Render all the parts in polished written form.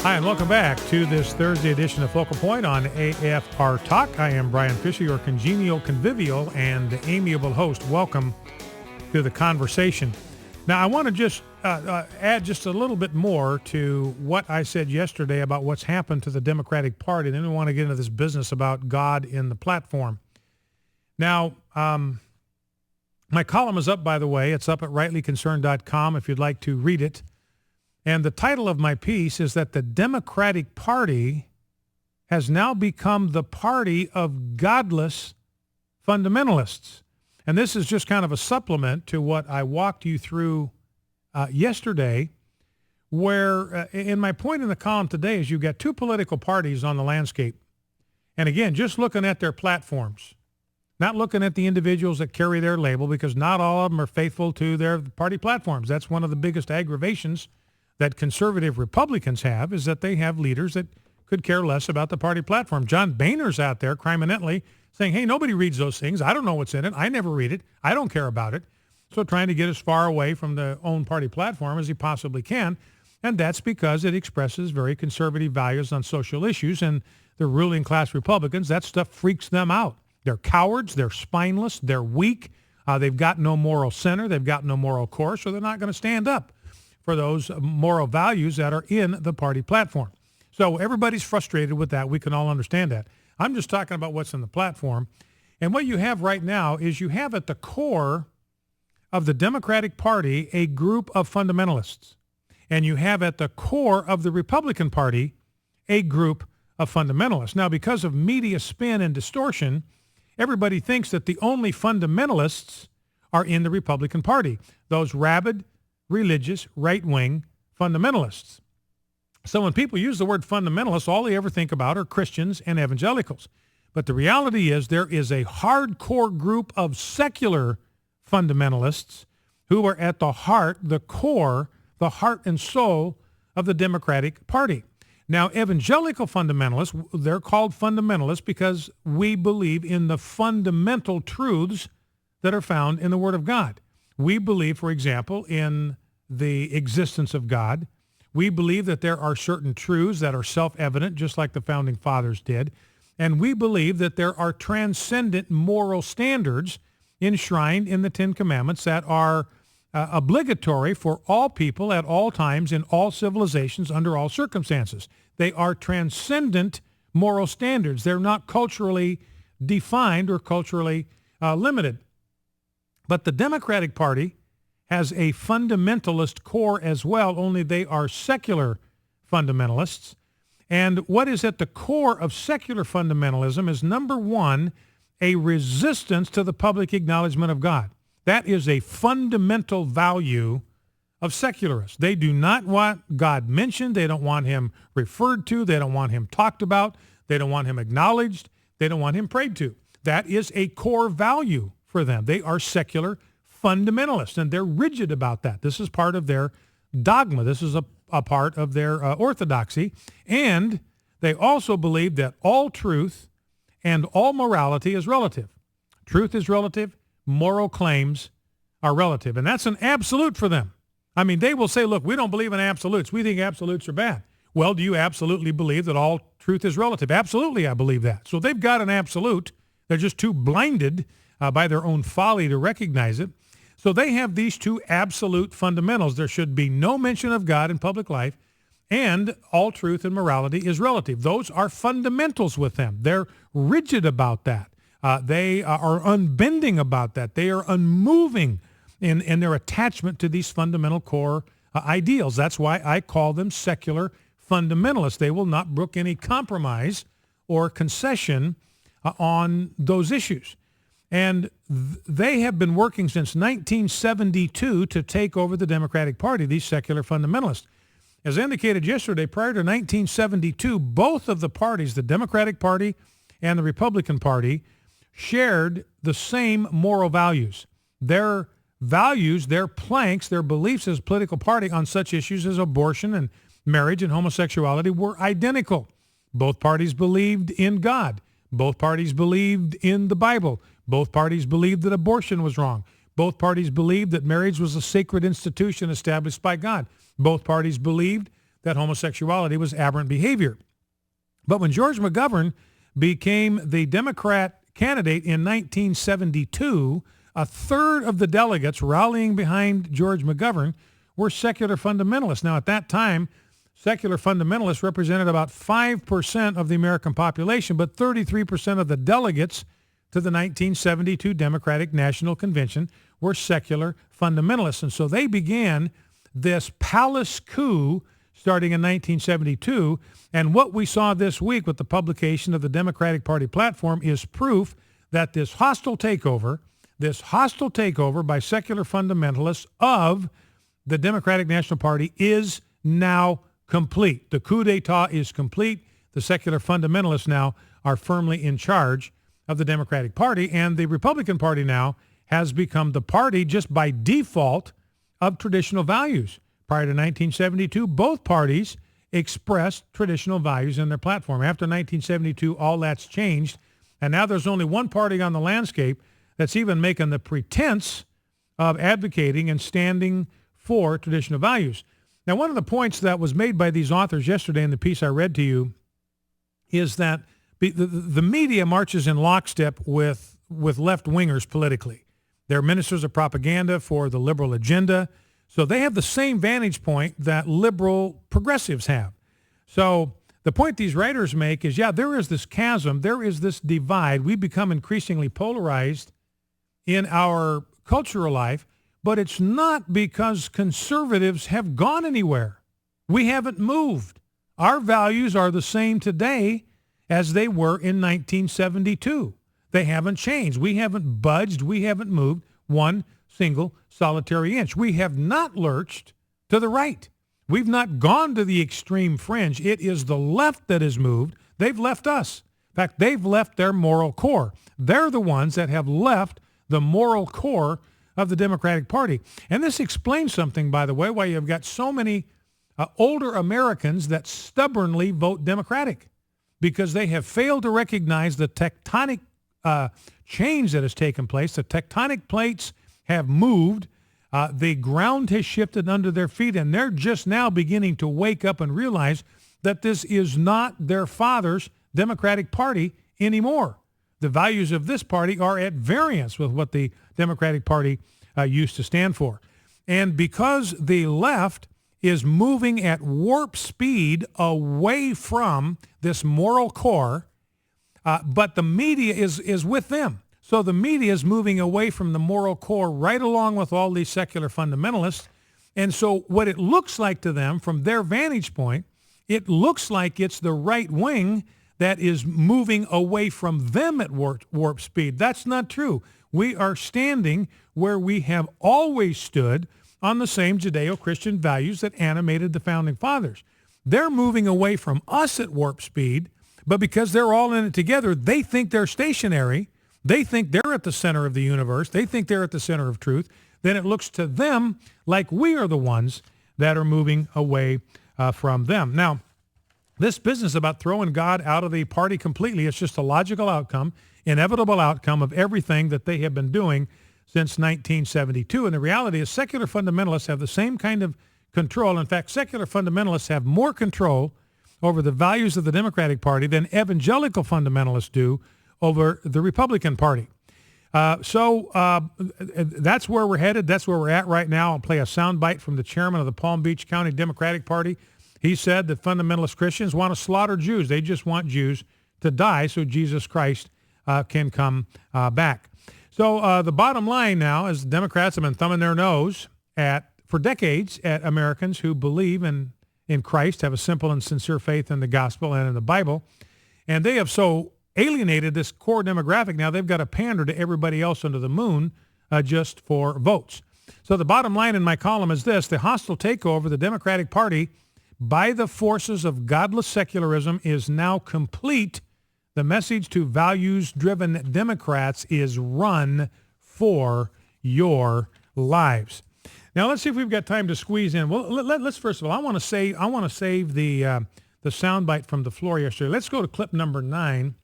Hi, and welcome back to this Thursday edition of Focal Point on AFR Talk. I am Brian Fisher, your congenial, convivial, and amiable host. Welcome to the conversation. Now, I want to just add just a little bit more to what I said yesterday about what's happened to the Democratic Party. Then we want to get into this business about God in the platform. Now, my column is up, by the way. It's up at rightlyconcerned.com if you'd like to read it. And the title of my piece is that the Democratic Party has now become the party of godless fundamentalists. And this is just kind of a supplement to what I walked you through yesterday, where in my point in the column today is you've got two political parties on the landscape. And again, just looking at their platforms, not looking at the individuals that carry their label, because not all of them are faithful to their party platforms. That's one of the biggest aggravations that conservative Republicans have, is that they have leaders that could care less about the party platform. John Boehner's out there criminally saying, hey, nobody reads those things. I don't know what's in it. I never read it. I don't care about it. So trying to get as far away from the own party platform as he possibly can. And that's because it expresses very conservative values on social issues. And the ruling class Republicans, that stuff freaks them out. They're cowards. They're spineless. They're weak. They've got no moral center. They've got no moral core. So they're not going to stand up for those moral values that are in the party platform. So everybody's frustrated with that. We can all understand that. I'm just talking about what's in the platform. And what you have right now is you have at the core of the Democratic Party a group of fundamentalists. And you have at the core of the Republican Party a group of fundamentalists. Now, because of media spin and distortion, everybody thinks that the only fundamentalists are in the Republican Party, those rabid, religious, right-wing fundamentalists. So when people use the word fundamentalists, all they ever think about are Christians and evangelicals. But the reality is there is a hardcore group of secular fundamentalists who are at the heart, the core, the heart and soul of the Democratic Party. Now, evangelical fundamentalists, they're called fundamentalists because we believe in the fundamental truths that are found in the Word of God. We believe, for example, in the existence of God. We believe that there are certain truths that are self-evident, just like the founding fathers did. And we believe that there are transcendent moral standards enshrined in the Ten Commandments that are obligatory for all people at all times in all civilizations under all circumstances. They are transcendent moral standards. They're not culturally defined or culturally limited. But the Democratic Party has a fundamentalist core as well, only they are secular fundamentalists. And what is at the core of secular fundamentalism is, number one, a resistance to the public acknowledgement of God. That is a fundamental value of secularists. They do not want God mentioned. They don't want him referred to. They don't want him talked about. They don't want him acknowledged. They don't want him prayed to. That is a core value for them. They are secular fundamentalists, and they're rigid about that. This is part of their dogma. This is a part of their orthodoxy. And they also believe that all truth and all morality is relative. Truth is relative. Moral claims are relative. And that's an absolute for them. I mean, they will say, look, we don't believe in absolutes. We think absolutes are bad. Well, do you absolutely believe that all truth is relative? Absolutely, I believe that. So they've got an absolute. They're just too blinded by their own folly to recognize it. So they have these two absolute fundamentals. There should be no mention of God in public life, and all truth and morality is relative. Those are fundamentals with them. They're rigid about that. They are unbending about that. They are unmoving in their attachment to these fundamental core ideals. That's why I call them secular fundamentalists. They will not brook any compromise or concession on those issues. And they have been working since 1972 to take over the Democratic Party, these secular fundamentalists. As indicated yesterday, prior to 1972, both of the parties, the Democratic Party and the Republican Party, shared the same moral values. Their values, their planks, their beliefs as a political party on such issues as abortion and marriage and homosexuality were identical. Both parties believed in God. Both parties believed in the Bible. Both parties believed that abortion was wrong. Both parties believed that marriage was a sacred institution established by God. Both parties believed that homosexuality was aberrant behavior. But when George McGovern became the Democrat candidate in 1972, a third of the delegates rallying behind George McGovern were secular fundamentalists. Now, at that time, secular fundamentalists represented about 5% of the American population, but 33% of the delegates to the 1972 Democratic National Convention were secular fundamentalists. And so they began this palace coup starting in 1972. And what we saw this week with the publication of the Democratic Party platform is proof that this hostile takeover by secular fundamentalists of the Democratic National Party is now complete. The coup d'etat is complete. The secular fundamentalists now are firmly in charge of the Democratic Party, and the Republican Party now has become the party just by default of traditional values. Prior to 1972, both parties expressed traditional values in their platform. After 1972, all that's changed, and now there's only one party on the landscape that's even making the pretense of advocating and standing for traditional values. Now, one of the points that was made by these authors yesterday in the piece I read to you is that the media marches in lockstep with left-wingers politically. They're ministers of propaganda for the liberal agenda. So they have the same vantage point that liberal progressives have. So the point these writers make is, there is this chasm, there is this divide. We become increasingly polarized in our cultural life, but it's not because conservatives have gone anywhere. We haven't moved. Our values are the same today as they were in 1972. They haven't changed. We haven't budged. We haven't moved one single solitary inch. We have not lurched to the right. We've not gone to the extreme fringe. It is the left that has moved. They've left us. In fact, they've left their moral core. They're the ones that have left the moral core of the Democratic Party. And this explains something, by the way, why you've got so many older Americans that stubbornly vote Democratic, because they have failed to recognize the tectonic change that has taken place. The tectonic plates have moved. The ground has shifted under their feet, and they're just now beginning to wake up and realize that this is not their father's Democratic Party anymore. The values of this party are at variance with what the Democratic Party used to stand for. And because the left is moving at warp speed away from this moral core, but the media is with them. So the media is moving away from the moral core right along with all these secular fundamentalists. And so what it looks like to them from their vantage point, it looks like it's the right wing that is moving away from them at warp speed. That's not true. We are standing where we have always stood on the same Judeo-Christian values that animated the Founding Fathers. They're moving away from us at warp speed, but because they're all in it together, they think they're stationary. They think they're at the center of the universe. They think they're at the center of truth. Then it looks to them like we are the ones that are moving away from them. Now, this business about throwing God out of the party completely, it's just a logical outcome, inevitable outcome of everything that they have been doing since 1972. And the reality is secular fundamentalists have the same kind of control. In fact, secular fundamentalists have more control over the values of the Democratic Party than evangelical fundamentalists do over the Republican Party. So that's where we're headed. That's where we're at right now. I'll play a soundbite from the chairman of the Palm Beach County Democratic Party. He said that fundamentalist Christians want to slaughter Jews. They just want Jews to die so Jesus Christ can come back. So the bottom line now is Democrats have been thumbing their nose for decades at Americans who believe in Christ, have a simple and sincere faith in the gospel and in the Bible. And they have so alienated this core demographic. Now they've got to pander to everybody else under the moon just for votes. So the bottom line in my column is this: the hostile takeover of the Democratic Party by the forces of godless secularism is now complete. The message to values-driven Democrats is run for your lives. Now let's see if we've got time to squeeze in. Well, let's first of all, I want to save the soundbite from the floor yesterday. Let's go to clip number 9.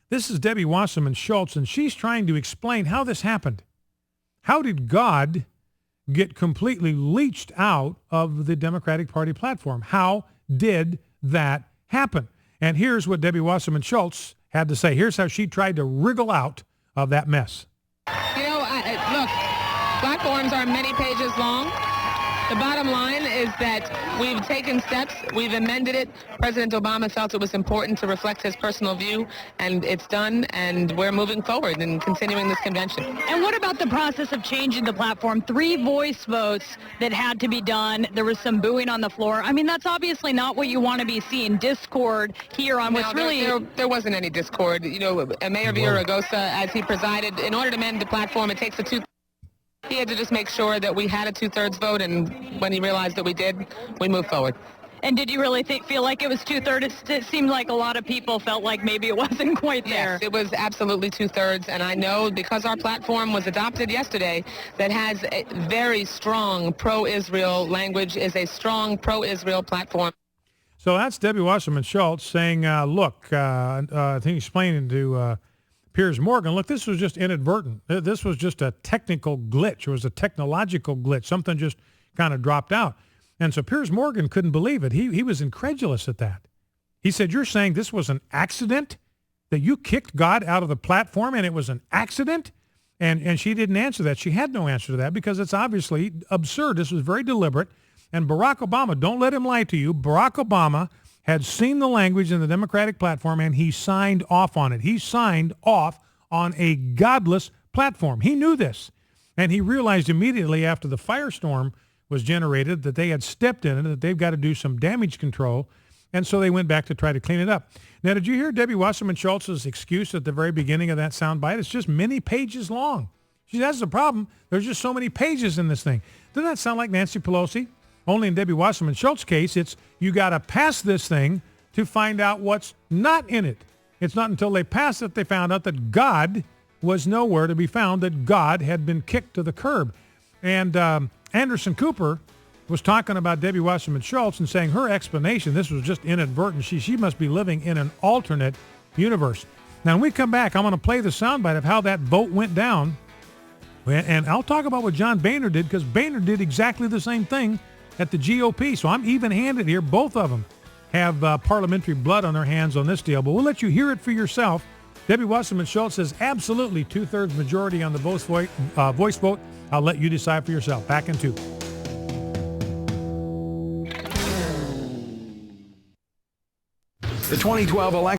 This is Debbie Wasserman Schultz, and she's trying to explain how this happened. How did God get completely leached out of the Democratic Party platform. How did that happen? And here's what Debbie Wasserman Schultz had to say. Here's how she tried to wriggle out of that mess. Look, platforms are many pages long. The bottom line is that we've taken steps, we've amended it. President Obama felt it was important to reflect his personal view, and it's done, and we're moving forward and continuing this convention. And what about the process of changing the platform? 3 voice votes that had to be done. There was some booing on the floor. I mean, that's obviously not what you want to be seeing. Discord here on what's really... There wasn't any discord. You know, Mayor Villaraigosa, as he presided, in order to amend the platform, it takes a 2... He had to just make sure that we had a 2/3 vote, and when he realized that we did, we moved forward. And did you really feel like it was 2/3? It seemed like a lot of people felt like maybe it wasn't quite there. Yes, it was absolutely 2/3, and I know because our platform was adopted yesterday that has a very strong pro-Israel language, is a strong pro-Israel platform. So that's Debbie Wasserman Schultz saying, look, I think explaining to Piers Morgan, look, this was just inadvertent. This was just a technical glitch. It was a technological glitch. Something just kind of dropped out. And so Piers Morgan couldn't believe it. He was incredulous at that. He said, you're saying this was an accident, that you kicked God out of the platform and it was an accident? And she didn't answer that. She had no answer to that because it's obviously absurd. This was very deliberate. And Barack Obama, don't let him lie to you, Barack Obama had seen the language in the Democratic platform, and he signed off on it. He signed off on a godless platform. He knew this, and he realized immediately after the firestorm was generated that they had stepped in it, that they've got to do some damage control, and so they went back to try to clean it up. Now, did you hear Debbie Wasserman Schultz's excuse at the very beginning of that soundbite? It's just many pages long. She says, that's the problem. There's just so many pages in this thing. Doesn't that sound like Nancy Pelosi? Only in Debbie Wasserman Schultz's case, it's you got to pass this thing to find out what's not in it. It's not until they passed it they found out that God was nowhere to be found, that God had been kicked to the curb. And Anderson Cooper was talking about Debbie Wasserman Schultz and saying her explanation, this was just inadvertent. She must be living in an alternate universe. Now, when we come back, I'm going to play the soundbite of how that vote went down. And I'll talk about what John Boehner did, because Boehner did exactly the same thing at the GOP. So I'm even-handed here. Both of them have parliamentary blood on their hands on this deal. But we'll let you hear it for yourself. Debbie Wasserman Schultz says absolutely 2/3 majority on the voice vote. I'll let you decide for yourself. Back in 2. The 2012 election.